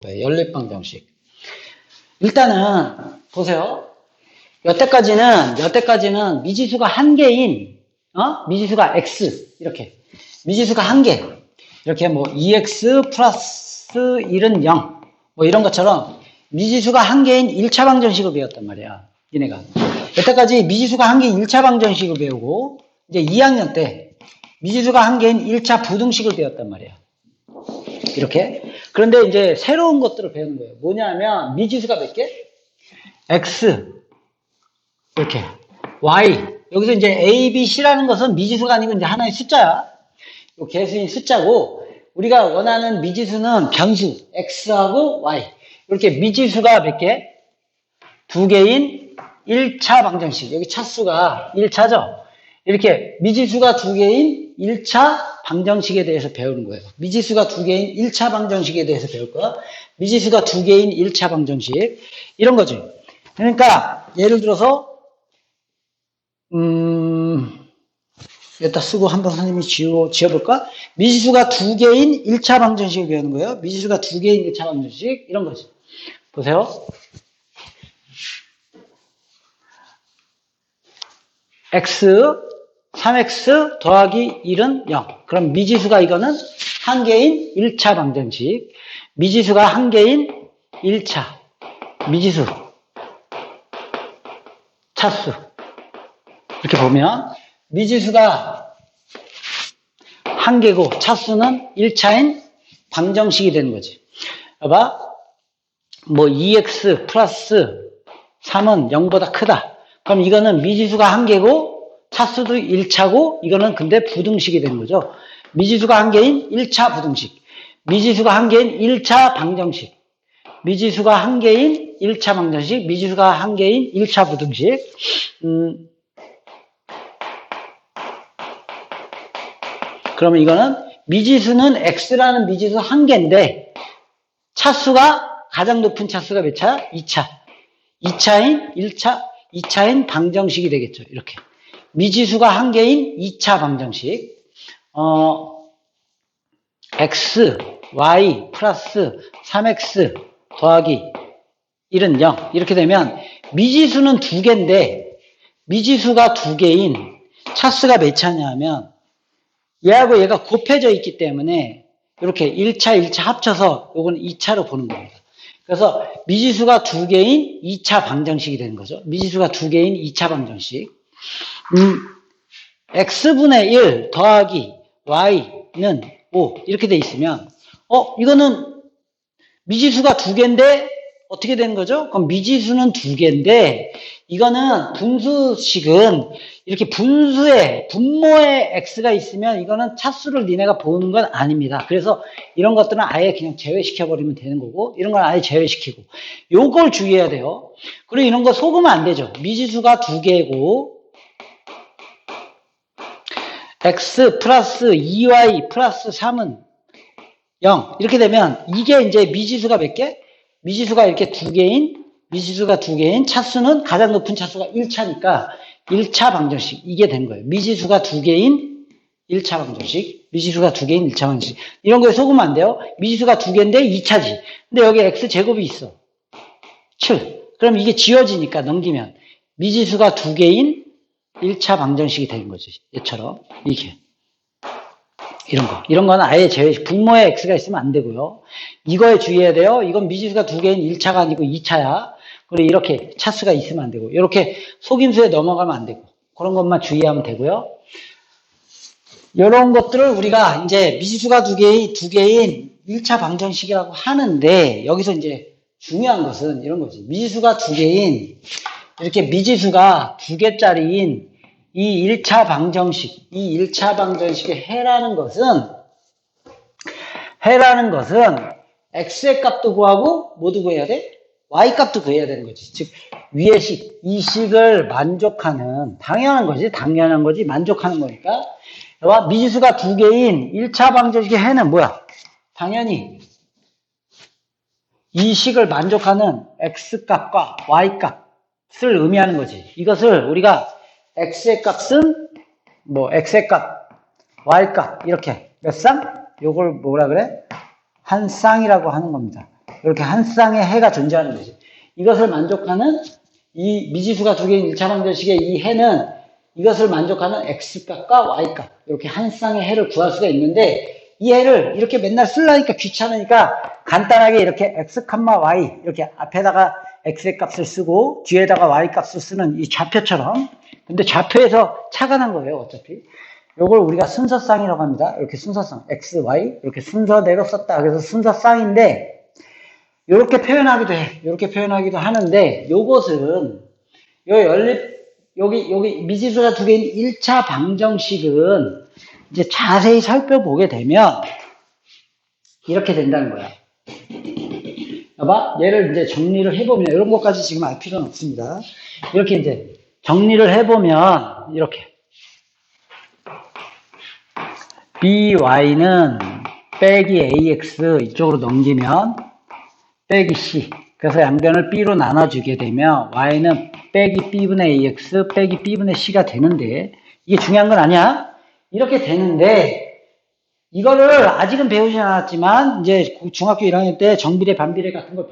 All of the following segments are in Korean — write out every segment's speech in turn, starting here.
연립방정식. 일단은 보세요. 여태까지는 미지수가 한 개인 미지수가 x 이렇게 미지수가 한 개 이렇게 뭐 2x 플러스 1은 0 뭐 이런 것처럼 미지수가 한 개인 1차 방정식을 배웠단 말이야. 니네가 여태까지 미지수가 한 개인 1차 방정식을 배우고 이제 2학년 때 미지수가 한 개인 1차 부등식을 배웠단 말이야. 이렇게. 그런데 이제 새로운 것들을 배우는 거예요. 뭐냐면 미지수가 몇 개? x 이렇게 y 여기서 이제 a, b, c라는 것은 미지수가 아니고 이제 하나의 숫자야. 이 개수인 숫자고 우리가 원하는 미지수는 변수 x하고 y 이렇게 미지수가 몇 개? 두 개인 1차 방정식. 여기 차수가 1차죠. 이렇게 미지수가 두 개인 1차 방정식에 대해서 배우는 거예요. 미지수가 두 개인 1차 방정식에 대해서 배울 거야. 미지수가 두 개인 1차 방정식. 이런 거지. 그러니까 예를 들어서 여기다 쓰고 한번 선생님이 지어볼까? 미지수가 두 개인 1차 방정식을 배우는 거예요. 미지수가 두 개인 1차 방정식. 이런 거지. 보세요. x 3x 더하기 1은 0. 그럼 미지수가 이거는 한 개인 1차 방정식. 미지수가 한 개인 1차. 미지수. 차수. 이렇게 보면 미지수가 한 개고 차수는 1차인 방정식이 되는 거지. 봐봐. 뭐 2x 플러스 3은 0보다 크다. 그럼 이거는 미지수가 한 개고 차수도 1차고 이거는 근데 부등식이 되는 거죠. 미지수가 한 개인 1차 부등식. 미지수가 한 개인 1차 방정식. 미지수가 한 개인 1차 방정식. 미지수가 한 개인 1차 부등식. 그러면 이거는 미지수는 x라는 미지수 한 개인데 차수가 가장 높은 차수가 몇 차야? 2차. 2차인 방정식이 되겠죠. 이렇게. 미지수가 한 개인 2차 방정식. x, y 플러스 3x 더하기 1은 0. 이렇게 되면 미지수는 두 개인데 미지수가 두 개인 차수가 몇 차냐면 얘하고 얘가 곱해져 있기 때문에 이렇게 1차 합쳐서 요거는 2차로 보는 겁니다. 그래서 미지수가 두 개인 2차 방정식이 되는 거죠. 미지수가 두 개인 2차 방정식. x분의 1 더하기 y는 5 이렇게 돼 있으면 이거는 미지수가 두 개인데 어떻게 되는 거죠? 그럼 미지수는 두 개인데 이거는 분수식은 이렇게 분모에 x가 있으면 이거는 차수를 니네가 보는 건 아닙니다. 그래서 이런 것들은 아예 그냥 제외시켜버리면 되는 거고 이런 건 아예 제외시키고 요걸 주의해야 돼요. 그리고 이런 거 속으면 안 되죠. 미지수가 두 개고 x 플러스 2y 플러스 3은 0 이렇게 되면 이게 이제 미지수가 몇 개? 미지수가 이렇게 미지수가 두 개인 차수는 가장 높은 차수가 1차니까 1차 방정식 이게 된 거예요. 미지수가 두 개인 1차 방정식. 미지수가 두 개인 1차 방정식. 이런 거에 속으면 안 돼요. 미지수가 두 개인데 2차지. 근데 여기 x제곱이 있어. 7. 그럼 이게 지워지니까 넘기면 미지수가 두 개인 1차 방정식이 되는 거지. 얘처럼. 이게. 이런 거는 아예 분모에 x가 있으면 안 되고요. 이거에 주의해야 돼요. 이건 미지수가 두 개인 1차가 아니고 2차야. 그리고 이렇게 차수가 있으면 안 되고, 이렇게 속임수에 넘어가면 안 되고, 그런 것만 주의하면 되고요. 이런 것들을 우리가 이제 미지수가 두 개인 1차 방정식이라고 하는데, 여기서 이제 중요한 것은 이런 거지. 미지수가 두 개인, 이렇게 미지수가 두 개짜리인 이 1차 방정식의 해라는 것은 x의 값도 구하고 뭐도 구해야 돼? y 값도 구해야 되는 거지. 즉 위의 식, 이 식을 만족하는 당연한 거지. 만족하는 거니까. 미지수가 두 개인 1차 방정식의 해는 뭐야? 당연히 이 식을 만족하는 x값과 y값을 의미하는 거지. 이것을 우리가 x의 값은 x의 값, y 값 이렇게 몇 쌍? 요걸 뭐라 그래? 한 쌍이라고 하는 겁니다. 이렇게 한 쌍의 해가 존재하는 거지. 이것을 만족하는 이 미지수가 두 개인 1차 방정식의 이 해는 이것을 만족하는 x값과 y값 이렇게 한 쌍의 해를 구할 수가 있는데 이 해를 이렇게 맨날 쓰려니까 귀찮으니까 간단하게 이렇게 x, y 이렇게 앞에다가 x의 값을 쓰고 뒤에다가 y 값을 쓰는 이 좌표처럼. 근데 좌표에서 차가 난 거예요 어차피. 요걸 우리가 순서쌍이라고 합니다. 이렇게 순서쌍 x, y 이렇게 순서대로 썼다. 그래서 순서쌍인데 이렇게 표현하기도 해. 이렇게 표현하기도 하는데 요것은 요 연립 여기 미지수가 두 개인 1차 방정식은 이제 자세히 살펴보게 되면 이렇게 된다는 거야. 봐봐. 얘를 이제 정리를 해보면 이런 것까지 지금 알 필요는 없습니다. 이렇게 이제 정리를 해보면 이렇게 by는 빼기 ax 이쪽으로 넘기면 빼기 c 그래서 양변을 b로 나눠주게 되면 y는 빼기 b분의 ax 빼기 b분의 c가 되는데 이게 중요한 건 아니야. 이렇게 되는데 이거를 아직은 배우지 않았지만 이제 중학교 1학년 때 정비례 반비례 같은 걸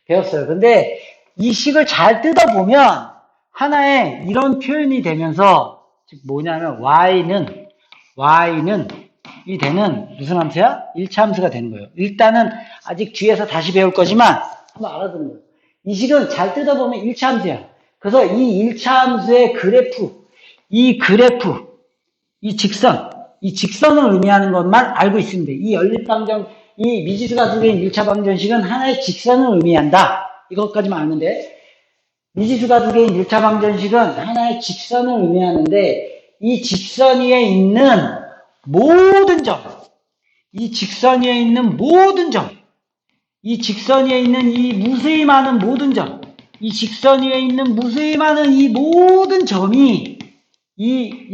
배웠어요. 근데 이 식을 잘 뜯어보면 하나의 이런 표현이 되면서 즉 뭐냐면 y는 이 되는 무슨 함수야? 1차 함수가 되는 거예요. 일단은 아직 뒤에서 다시 배울 거지만 한번 알아두는 거예요. 이 식은 잘 뜯어보면 1차 함수야. 그래서 이 1차 함수의 이 직선을 의미하는 것만 알고 있습니다. 이 미지수가 두 개인 1차 방정식은 하나의 직선을 의미한다. 이것까지만 아는데, 미지수가 두 개인 1차 방정식은 하나의 직선을 의미하는데, 이 직선 위에 있는 모든 점, 이 직선 위에 있는 모든 점, 이 직선 위에 있는 이 무수히 많은 모든 점, 이 직선 위에 있는 무수히 많은 이 모든 점이 이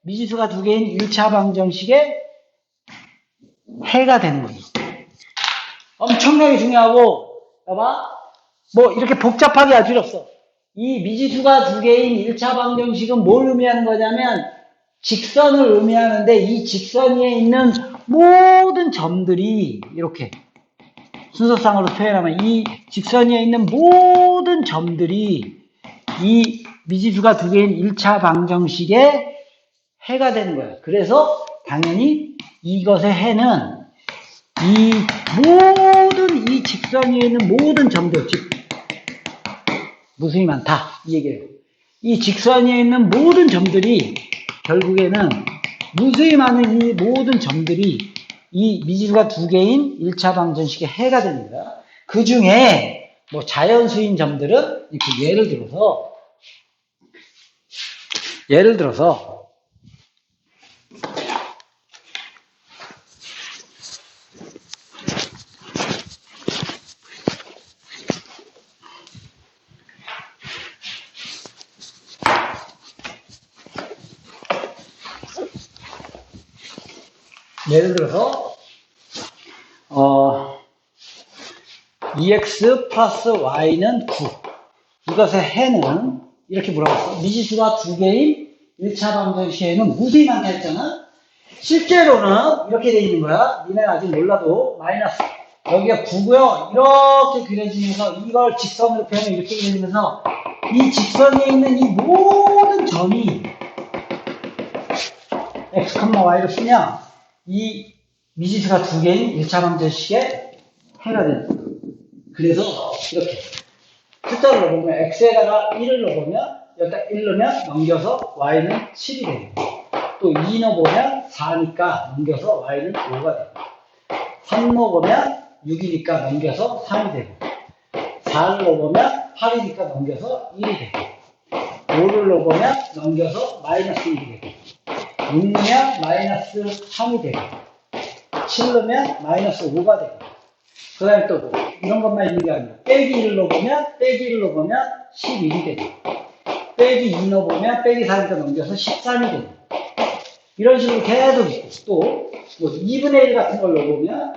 미지수가 두 개인 1차 방정식의 해가 되는 거죠. 엄청나게 중요하고, 봐봐. 뭐 이렇게 복잡하게 할 필요 없어. 이 미지수가 두 개인 1차 방정식은 뭘 의미하는 거냐면 직선을 의미하는데 이 직선 위에 있는 모든 점들이 이렇게 순서상으로 표현하면 이 직선 위에 있는 모든 점들이 이 미지수가 두 개인 1차 방정식의 해가 되는 거예요. 그래서 당연히 이것의 해는 이 직선 위에 있는 모든 점들, 즉 무수히 많다 이 얘기예요. 이 직선 위에 있는 모든 점들이 결국에는 무수히 많은 이 모든 점들이 이 미지수가 두 개인 1차 방정식의 해가 됩니다. 그 중에 뭐 자연수인 점들은 이렇게 예를 들어서 EX 플러스 Y는 9. 이것의 해는 이렇게 물어봤어. 미지수가 두 개인 1차 방정식의 해는 무수히 많다 했잖아. 실제로는 이렇게 돼 있는 거야. 니네 아직 몰라도 마이너스 여기가 9고요. 이렇게 그려지면서 이걸 직선으로 표현하면 이렇게 그려지면서 이 직선에 있는 이 모든 점이 X, Y로 쓰면 이 미지수가 두 개인 1차 방정식의 해가 되는 거야. 그래서 이렇게 숫자를 넣어보면 x에다가 1을 넣어보면 여기다 1 넣으면 넘겨서 y는 7이 되고 또 2 넣어보면 4니까 넘겨서 y는 5가 되고 3 넣어보면 6이니까 넘겨서 3이 되고 4를 넣어보면 8이니까 넘겨서 1이 되고 5를 넣어보면 넘겨서 마이너스 1이 되고 6 넣으면 마이너스 3이 되고 7 넣으면 마이너스 5가 되고 그 다음에 또 뭐, 이런 것만 있는 게 아니라 빼기 1을 넣어보면 11이 되고 빼기 2 넣어보면 빼기 4니까 넘겨서 13이 되고 이런 식으로 계속 있고 또 뭐 2분의 1 같은 걸 넣어보면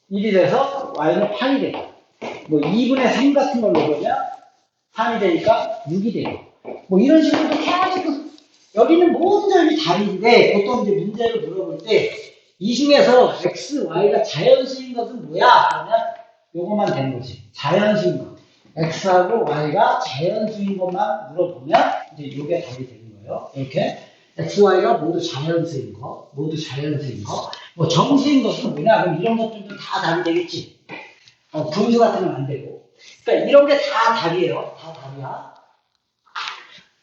1이 돼서 y는 8이 되고 뭐 2분의 3 같은 걸 넣어보면 3이 되니까 6이 되고 뭐 이런 식으로 계속 여기는 모든 점이 답인데, 보통 이제 문제를 물어볼 때, 이 중에서 x, y가 자연수인 것은 뭐야? 그러면 요것만 되는 거지. 자연수인 것. x하고 y가 자연수인 것만 물어보면, 이제 요게 답이 되는 거예요. 이렇게. x, y가 모두 자연수인 거, 모두 자연수인 거. 뭐 정수인 것은 뭐냐? 그럼 이런 것들도 다 답이 되겠지. 분수 같은 건 안 되고. 그러니까 이런 게 다 답이에요. 다 답이야.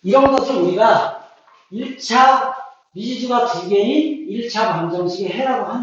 이런 것을 우리가 1차 미지수가 두 개인 1차 방정식의 해라고 합니다.